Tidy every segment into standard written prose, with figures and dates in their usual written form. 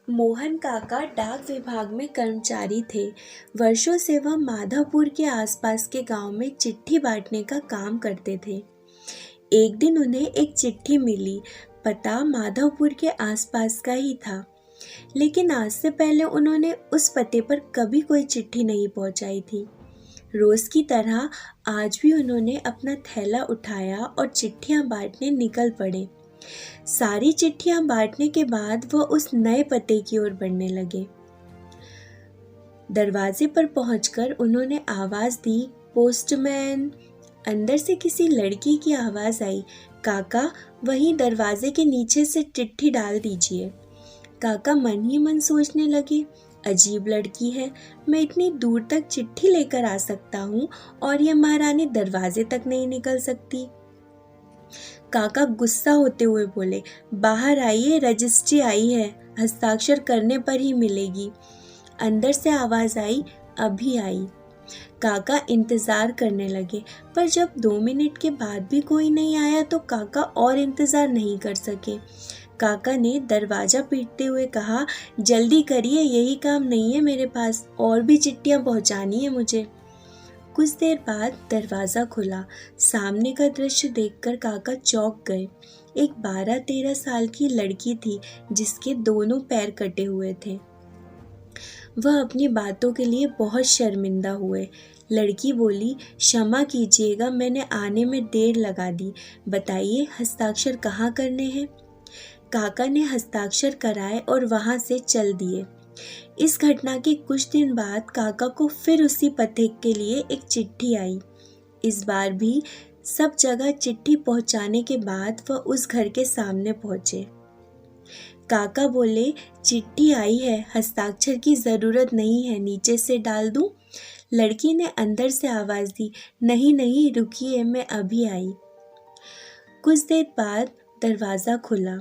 मोहन काका डाक विभाग में कर्मचारी थे। वर्षों से वह माधवपुर के आसपास के गांव में चिट्ठी बांटने का काम करते थे। एक दिन उन्हें एक चिट्ठी मिली। पता माधवपुर के आसपास का ही था, लेकिन आज से पहले उन्होंने उस पते पर कभी कोई चिट्ठी नहीं पहुंचाई थी। रोज की तरह आज भी उन्होंने अपना थैला उठाया और चिट्ठियां बांटने निकल पड़े। सारी चिट्ठियां बांटने के बाद वह उस नए पते की ओर बढ़ने लगे। दरवाजे पर पहुंचकर उन्होंने आवाज दी, पोस्टमैन। अंदर से किसी लड़की की आवाज आई, काका वहीं दरवाजे के नीचे से चिट्ठी डाल दीजिए। काका मन ही मन सोचने लगे, अजीब लड़की है, मैं इतनी दूर तक चिट्ठी लेकर आ सकता हूँ और यह महारानी दरवाजे तक नहीं निकल सकती। काका गुस्सा होते हुए बोले, बाहर आइए, रजिस्ट्री आई है, हस्ताक्षर करने पर ही मिलेगी। अंदर से आवाज आई, अभी आई। काका इंतजार करने लगे, पर जब 2 मिनट के बाद भी कोई नहीं आया तो काका और इंतजार नहीं कर सके। काका ने दरवाजा पीटते हुए कहा, जल्दी करिए, यही काम नहीं है मेरे पास, और भी चिट्ठियां पहुंचानी है मुझे। कुछ देर बाद दरवाजा खुला। सामने का दृश्य देखकर काका चौंक गए। एक 12-13 साल की लड़की थी जिसके दोनों पैर कटे हुए थे। वह अपनी बातों के लिए बहुत शर्मिंदा हुए। लड़की बोली, क्षमा कीजिएगा, मैंने आने में देर लगा दी। बताइए, हस्ताक्षर कहाँ करने हैं? काका ने हस्ताक्षर कराए और वहां से चल दिए। इस घटना के कुछ दिन बाद काका को फिर उसी पते के लिए एक चिट्ठी आई। इस बार भी सब जगह चिट्ठी पहुंचाने के बाद वह उस घर के सामने पहुंचे। काका बोले, चिट्ठी आई है, हस्ताक्षर की जरूरत नहीं है, नीचे से डाल दूं? लड़की ने अंदर से आवाज दी, नहीं नहीं, रुकिए, मैं अभी आई। कुछ देर बाद दरवाजा खुला।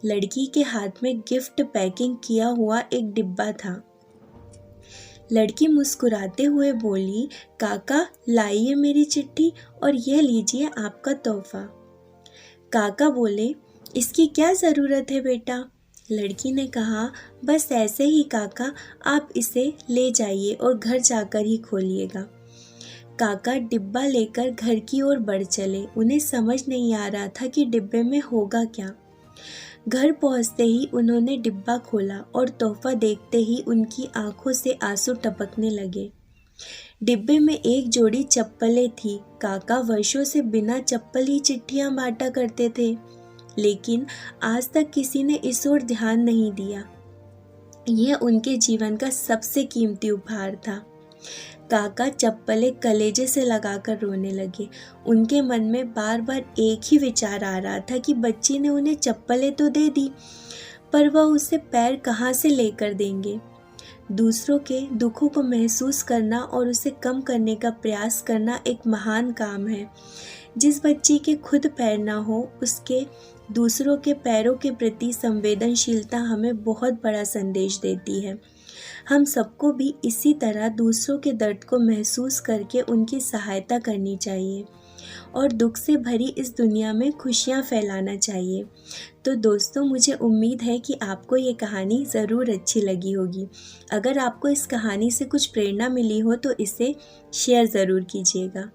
लड़की के हाथ में गिफ्ट पैकिंग किया हुआ एक डिब्बा था। लड़की मुस्कुराते हुए बोली, काका लाइए मेरी चिट्ठी और यह लीजिए आपका तोहफा। काका बोले, इसकी क्या ज़रूरत है बेटा? लड़की ने कहा, बस ऐसे ही काका, आप इसे ले जाइए और घर जाकर ही खोलिएगा। काका डिब्बा लेकर घर की ओर बढ़ चले। उन्हें समझ नहीं आ रहा था कि डिब्बे में होगा क्या। घर पहुंचते ही उन्होंने डिब्बा खोला और तोहफा देखते ही उनकी आंखों से आंसू टपकने लगे। डिब्बे में एक जोड़ी चप्पलें थी। काका वर्षों से बिना चप्पल ही चिट्ठियां बांटा करते थे, लेकिन आज तक किसी ने इस ओर ध्यान नहीं दिया। यह उनके जीवन का सबसे कीमती उपहार था। काका चप्पलें कलेजे से लगाकर रोने लगे। उनके मन में बार बार एक ही विचार आ रहा था कि बच्ची ने उन्हें चप्पलें तो दे दी, पर वह उसे पैर कहाँ से लेकर देंगे। दूसरों के दुखों को महसूस करना और उसे कम करने का प्रयास करना एक महान काम है। जिस बच्ची के खुद पैर ना हो, उसके दूसरों के पैरों के प्रति संवेदनशीलता हमें बहुत बड़ा संदेश देती है। हम सबको भी इसी तरह दूसरों के दर्द को महसूस करके उनकी सहायता करनी चाहिए और दुख से भरी इस दुनिया में खुशियाँ फैलाना चाहिए। तो दोस्तों, मुझे उम्मीद है कि आपको ये कहानी ज़रूर अच्छी लगी होगी। अगर आपको इस कहानी से कुछ प्रेरणा मिली हो तो इसे शेयर ज़रूर कीजिएगा।